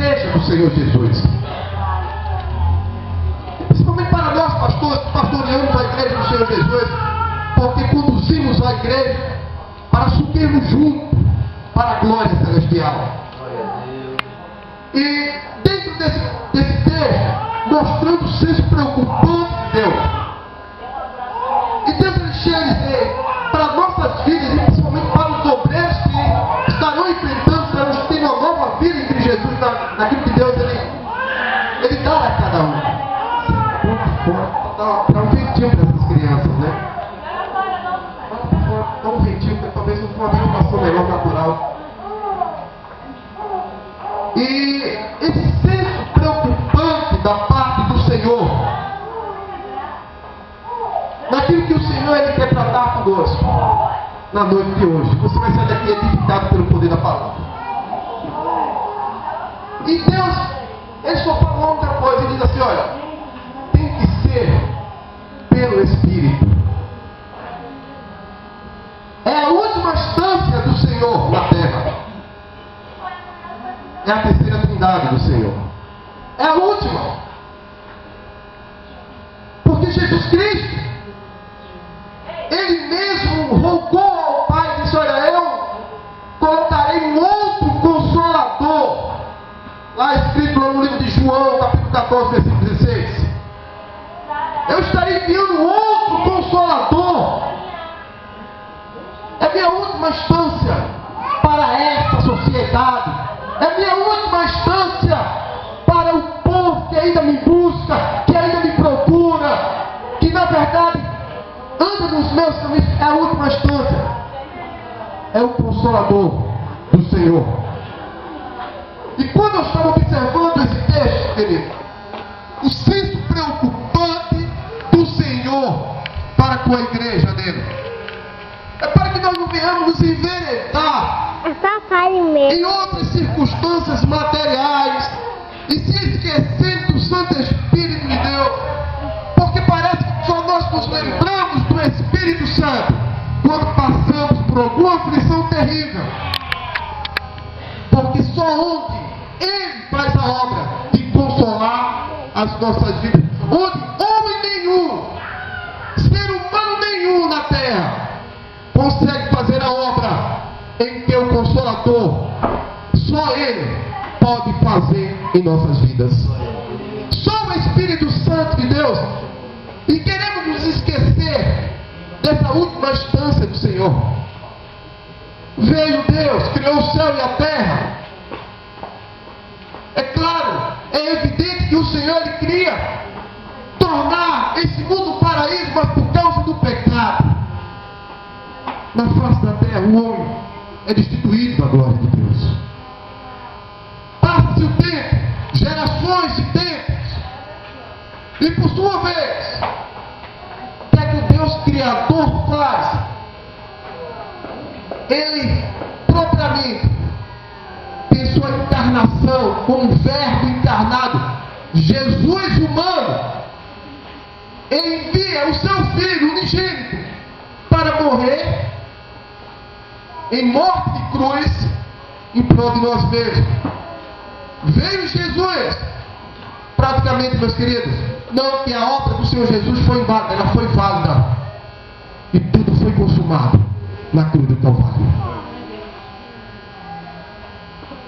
igreja do Senhor Jesus. Principalmente para nós, pastores, que pastoreamos a igreja do Senhor Jesus, porque conduzimos a igreja para subirmos juntos para a glória celestial. E dentro desse texto, mostrando o senso preocupante de Deus. E Deus ele chega a dizer, para nossas vidas, e principalmente para os obreiros que estarão enfrentando, para os que têm uma nova vida em Cristo Jesus, naquilo que Deus ele dá a cada um. Dá um jeitinho para essas crianças, né? Dá um jeitinho, porque talvez não for uma educação melhor, natural. E esse senso preocupante da parte do Senhor, naquilo que o Senhor ele quer tratar conosco na noite de hoje, você vai sair daqui edificado pelo poder da palavra. E Deus, ele só falou outra coisa, ele diz assim, olha, tem que ser pelo Espírito. É a última instância do Senhor na terra. É a terceira trindade do Senhor. É a última. Porque Jesus Cristo, ele mesmo rogou ao Pai e disse, olha, eu colocarei um outro Consolador. Lá escrito no livro de João, capítulo 14, versículo 16. Eu estarei enviando outro Consolador. É a minha última instância para esta sociedade. É a minha última instância para o povo que ainda me busca, que ainda me procura, que na verdade anda nos meus caminhos. É a última instância. É o Consolador do Senhor. E quando eu estava observando esse texto, querido, o senso preocupante do Senhor para com a igreja dele, é para que nós não venhamos nos enveredar em outras circunstâncias materiais e se esquecendo do Santo Espírito de Deus, porque parece que só nós nos lembramos do Espírito Santo quando passamos por alguma aflição terrível, porque só onde Ele faz a obra de consolar as nossas vidas, onde homem nenhum, ser humano nenhum na terra consegue fazer a obra em que o Consolador, só Ele pode fazer em nossas vidas. Só o Espírito Santo de Deus. E queremos nos esquecer dessa última instância do Senhor. Veio Deus, criou o céu e a terra. É claro, é evidente que o Senhor ele queria tornar esse mundo um paraíso, mas por causa do pecado, na face da terra, o homem é destituído da glória de Deus. Passa-se o tempo, gerações e tempos, e por sua vez, o que é que o Deus Criador faz? Ele propriamente tem sua encarnação como verbo encarnado, Jesus humano. Ele envia o seu Filho unigênito para morrer em morte de cruz em prol de nós mesmos. Veio Jesus, praticamente, meus queridos, não que a obra do Senhor Jesus foi válida, ela foi válida e tudo foi consumado na cruz do Calvário.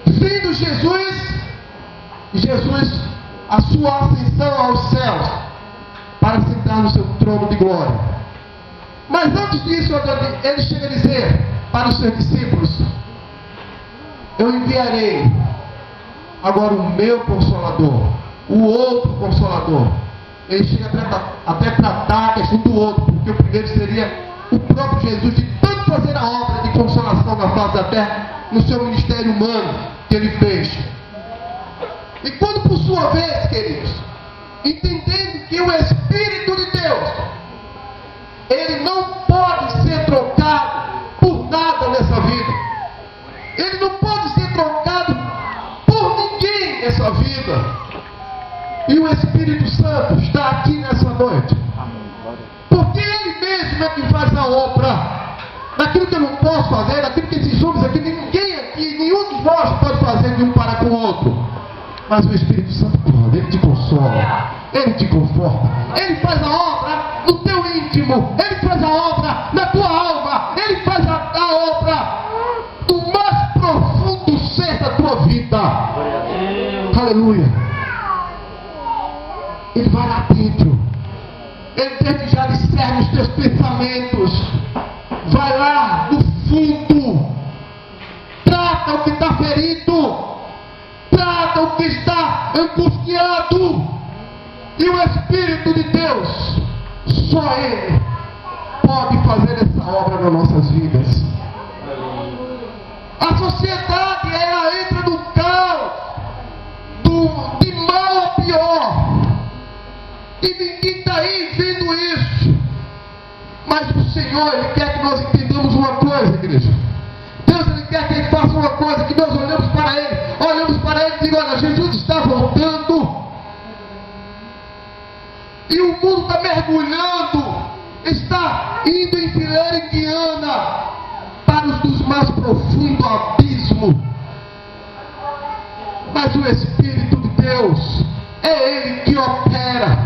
Vindo Jesus, a sua ascensão aos céus para sentar no seu trono de glória. Mas antes disso, ele chega a dizer para os seus discípulos, eu enviarei agora o meu Consolador, o outro Consolador. Ele chega até tratar a questão do outro, porque o primeiro seria o próprio Jesus, de tanto fazer a obra de consolação na face da terra, no seu ministério humano que ele fez. E quando por sua vez, queridos, entendendo que o Espírito de Deus, ele não pode ser trocado por nada nessa vida. Ele não pode ser trocado por ninguém nessa vida. E o Espírito Santo está aqui nessa noite. Porque Ele mesmo é que faz a obra. Naquilo que eu não posso fazer, naquilo que esses homens aqui, ninguém aqui, nenhum de nós pode fazer de um para com o outro. Mas o Espírito Santo pode, ele te consola, ele te conforta, ele faz a obra no teu íntimo, ele faz a obra na tua alma, ele faz a obra do mais profundo ser da tua vida. Aleluia. Ele vai lá dentro, ele desde já discerne os teus pensamentos, vai lá no fundo, trata o que está ferido, trata o que está angustiado. E o Espírito de Deus, só Ele pode fazer essa obra nas nossas vidas. A sociedade, ela entra no caos, de mal a pior, e ninguém está aí vendo isso. Mas o Senhor, Ele quer que nós entendamos uma coisa, igreja. Deus, Ele quer que Ele faça uma coisa, que nós olhamos para Ele e digamos: olha, Jesus está voltando, e o mundo está mergulhando, está indo em fileira indiana para os dos mais profundo abismo. Mas o Espírito de Deus, é Ele que opera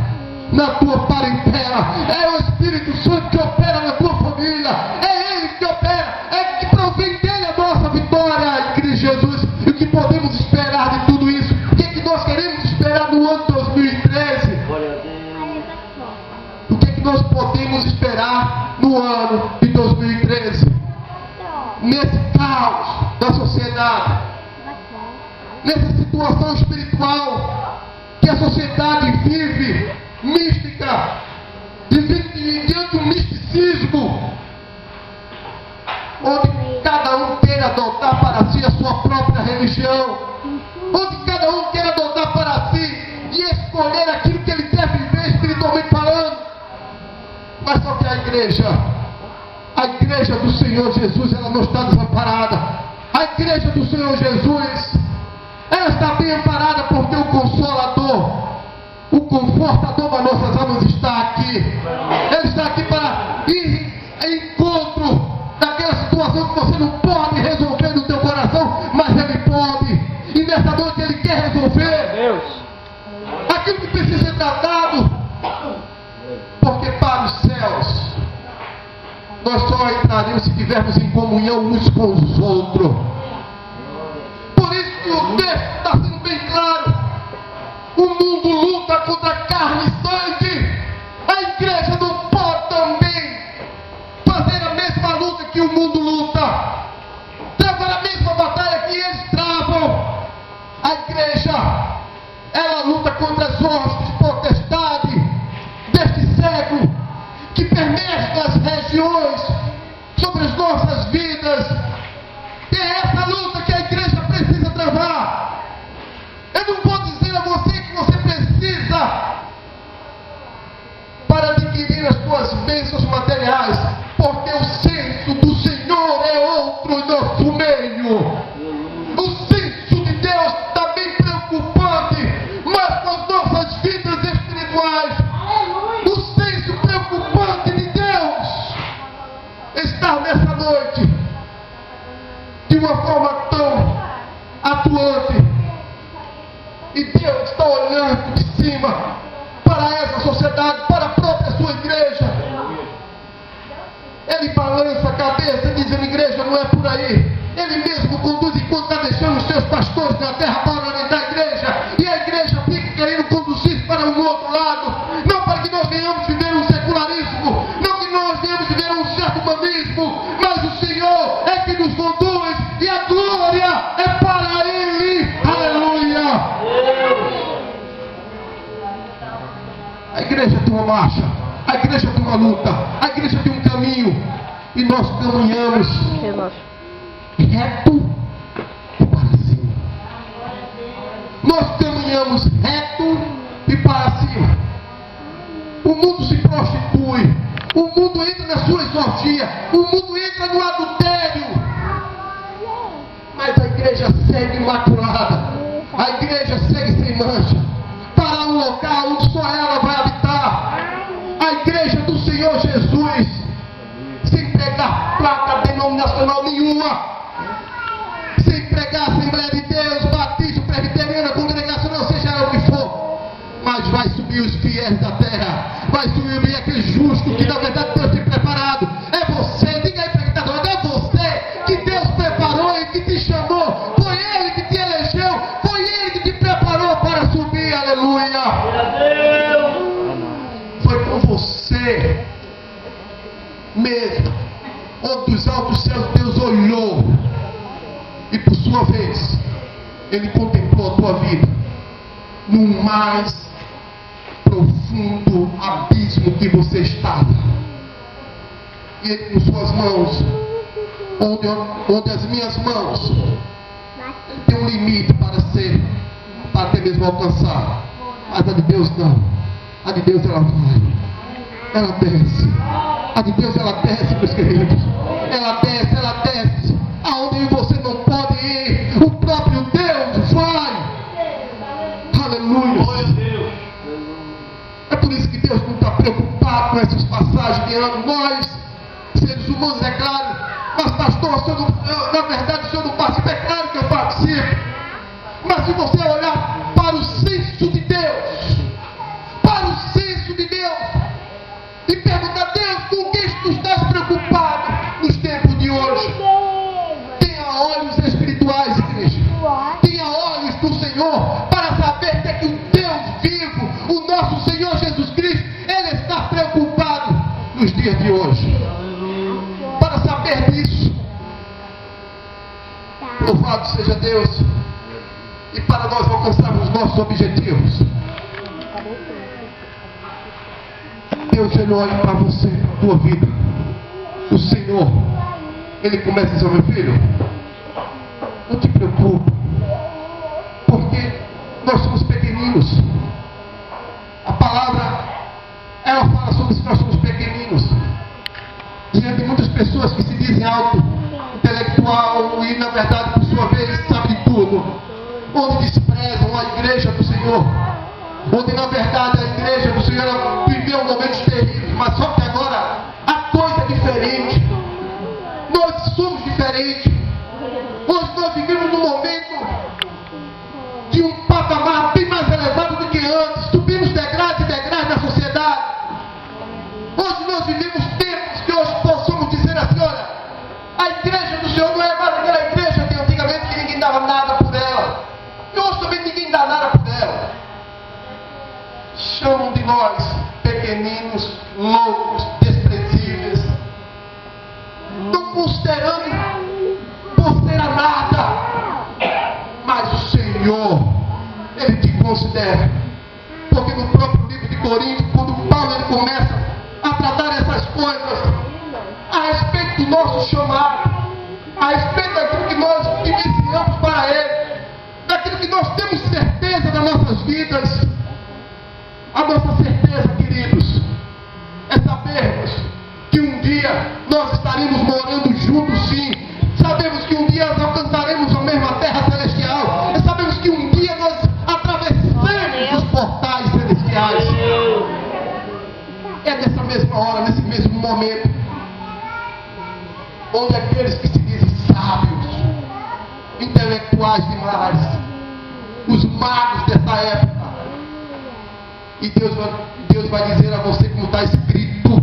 na tua parentela, é o Espírito Santo que opera na tua família, é Ele que opera, é que provém dele a nossa vitória em Cristo Jesus. E o que podemos esperar de tudo isso? O que é que nós queremos esperar no ano 2013? O que é que nós podemos esperar no ano de 2013? Nesse caos da sociedade, nessa situação espiritual que a sociedade vive, mística, diante do misticismo, onde cada um quer adotar para si a sua própria religião, onde cada um quer adotar para si e escolher aquilo que ele quer viver espiritualmente falando. Mas só que a igreja do Senhor Jesus, ela não está desamparada. A igreja do Senhor Jesus, ela está bem amparada, porque o Consolador, o Confortador das nossas almas está aqui. Ele está aqui para ir em encontro daquela situação que você não pode resolver no teu coração, mas Ele pode. E nessa noite Ele quer resolver aquilo que precisa ser tratado, porque para os céus nós só entraremos se estivermos em comunhão uns com os outros. Por isso que o texto está sendo bem claro. O mundo luta contra carne e sangue. A igreja não pode também fazer a mesma luta que o mundo luta, travar a mesma batalha que eles travam. A igreja, ela luta contra as hostes potestades deste século que permeia as regiões sobre as nossas vidas. E é essa luta que a igreja precisa travar. Eu não vou dizer a você que você precisa para adquirir as suas bênçãos materiais, porque o senso do Senhor é outro em nosso meio. O senso de Deus está bem preocupante, mas com as nossas vidas espirituais. O senso preocupante de Deus está nessa noite de uma forma tão atuante. E Deus está olhando de cima para essa sociedade, para a própria sua igreja. Ele balança a cabeça dizendo: igreja, não é por aí. Ele mesmo conduz enquanto está deixando os seus pastores na terra para orientar a igreja. E a igreja fica querendo conduzir para um outro lado. Não para que nós venhamos viver um secularismo, não que nós venhamos viver um certo humanismo, mas o Senhor é que nos conduz e a glória é para Ele. Aleluia! A igreja tem uma marcha, a igreja tem uma luta, a igreja tem um caminho, e nós caminhamos reto e para cima. Nós caminhamos reto e para cima. O mundo se prostitui, o mundo entra na sua exorgia, o mundo entra no adultério, mas a igreja segue imaculada, a igreja segue sem mancha, para um local onde só ela vai habitar. A igreja do Senhor Jesus, sem pregar placa denominacional nenhuma, sem pregar Assembleia de Deus, Batista, Presbiteriana, Congregacional, o que na verdade Deus tem preparado. É você, diga aí para quem está falando, é você que Deus preparou e que te chamou. Foi Ele que te elegeu, foi Ele que te preparou para subir, aleluia. Foi com você mesmo, onde dos altos céus Deus olhou e por sua vez Ele contemplou a tua vida no mais profundo abismo que você estava, e Ele com suas mãos, onde as minhas mãos, Ele tem um limite para até mesmo alcançar, mas a de Deus não. A de Deus ela vai, ela desce. A de Deus ela desce, meus queridos. Ela desce. Aonde você não pode ir, o próprio Deus vai. Aleluia. É por isso que Deus não está preocupado com essas passagens de ano. Nós, seres humanos, é claro. Mas pastor, na verdade o senhor não participa. É claro que eu participo. Mas se você olhar para o senso de Deus, e perguntar, Deus, com que tu estás preocupado nos tempos de hoje? Tenha olhos espirituais, igreja. Tenha olhos do Senhor para saber que é que o Deus vivo, o nosso Senhor Jesus Cristo, Ele está preocupado nos dias de hoje. Para saber disso, louvado seja Deus. E para nós alcançarmos nossos objetivos, Deus, Ele olha para você, para a tua vida. O Senhor, Ele começa a dizer, meu filho, não te preocupe, porque nós somos pequeninos. A palavra, ela fala sobre isso, nós somos pequeninos. Diante de muitas pessoas que se dizem auto-intelectual e na verdade, por sua vez, sabem de tudo. Onde desprezam a igreja do Senhor. Onde na verdade a igreja do Senhor ela viveu momentos terríveis, mas só que agora a coisa é diferente. Nós somos diferentes. Hoje nós vivemos num momento de um patamar bem mais elevado do que antes. Subimos degraus e degraus na sociedade. Hoje nós vivemos tempos que hoje possamos dizer assim, olha, a igreja do Senhor não é mais aquela igreja de antigamente que ninguém dava nada por ela. E hoje também ninguém dá nada por ela. Chamam de nós pequeninos, loucos, desprezíveis, não considerando você a nada, mas o Senhor, Ele te considera, porque no próprio livro de Coríntios, quando Paulo ele começa a tratar essas coisas a respeito do nosso chamado, a respeito daquilo que nós iniciamos para Ele, daquilo que nós temos certeza das nossas vidas. A nossa certeza, queridos, é sabermos que um dia nós estaremos morando juntos, sim. Sabemos que um dia nós alcançaremos a mesma terra celestial. E sabemos que um dia nós atravessaremos os portais celestiais. É nessa mesma hora, nesse mesmo momento, onde aqueles que se dizem sábios, intelectuais demais, os magos dessa época, e Deus vai dizer a você como está escrito,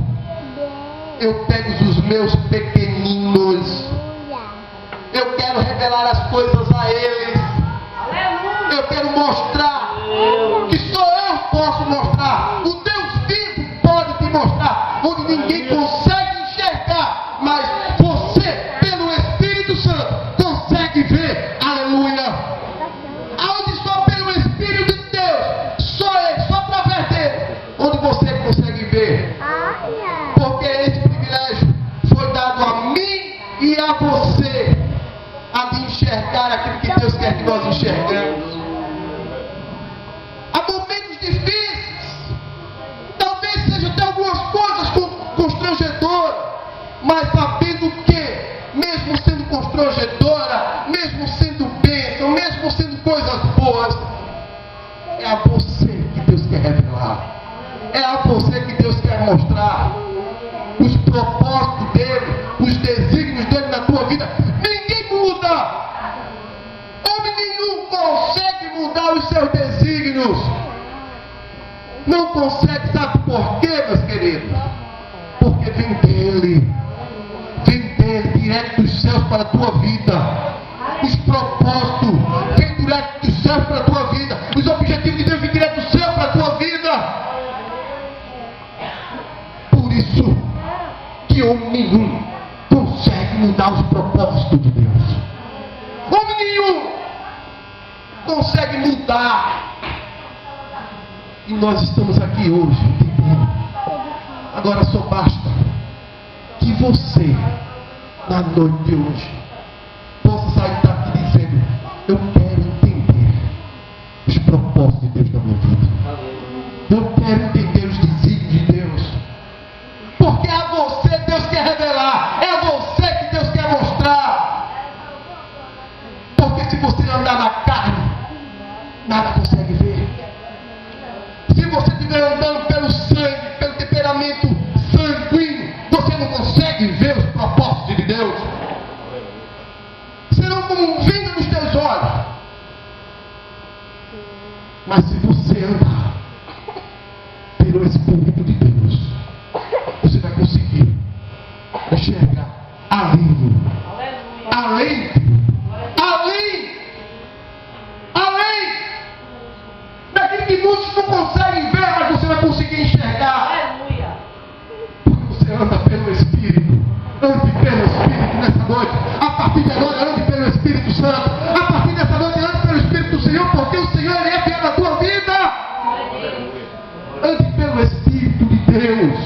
eu pego os meus pequeninos, eu quero revelar as coisas a eles, eu quero mostrar que só eu posso mostrar, o Deus vivo pode te mostrar, onde ninguém consegue enxergar, mas você, pelo Espírito Santo, consegue ver, aleluia, aonde só pelo Espírito de Deus, só através dele, onde você consegue ver, porque esse privilégio foi dado a mim e a você, a de enxergar aquilo que Deus quer que nós enxergamos. Há momentos difíceis, talvez sejam até algumas coisas constrangedoras, mas sabendo que, mesmo sendo constrangedora, mesmo sendo bênção, mesmo sendo coisas boas, é a você que Deus quer revelar, é a você que Deus quer mostrar os propósitos dele, os desígnios dele na tua vida. Ninguém muda, homem nenhum consegue mudar os seus desígnios, não consegue, sabe por quê, meus queridos? para a tua vida. Os propósitos vêm direto do céu para a tua vida. Os objetivos de Deus vêm direto do céu para a tua vida. Por isso que homem nenhum consegue mudar os propósitos de Deus. Homem nenhum consegue mudar. E nós estamos aqui hoje entendendo. Agora só basta que você, na noite de hoje, possa sair daqui dizendo: eu quero entender os propósitos de Deus na minha vida. Eu quero entender os desígnios de Deus. Porque a você Deus quer revelar. É a você que Deus quer mostrar. Porque se você andar na carne, nada consegue ver. Se você estiver andando pelo sangue, pelo temperamento sanguíneo, você não consegue ver os propósitos de Deus. Serão como vinda nos teus olhos. Mas se você andar pelo Espírito de Deus, você vai conseguir enxergar além, daquilo que muitos não conseguem ver, mas você vai conseguir enxergar. Porque você anda pelo Espírito. Ande pelo Espírito nessa noite. A partir de agora, ande pelo Espírito Santo. A partir dessa noite, ande pelo Espírito do Senhor, porque o Senhor é fiel na tua vida. Ande pelo Espírito de Deus.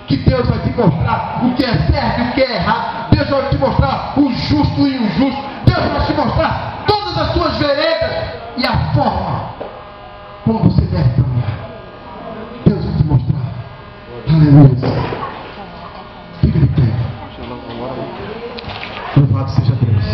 Que Deus vai te mostrar o que é certo e o que é errado. Deus vai te mostrar o justo e o injusto. Deus vai te mostrar todas as suas veredas e a forma como você deve caminhar. Deus vai te mostrar. Aleluia. Fica de pé. Louvado seja Deus.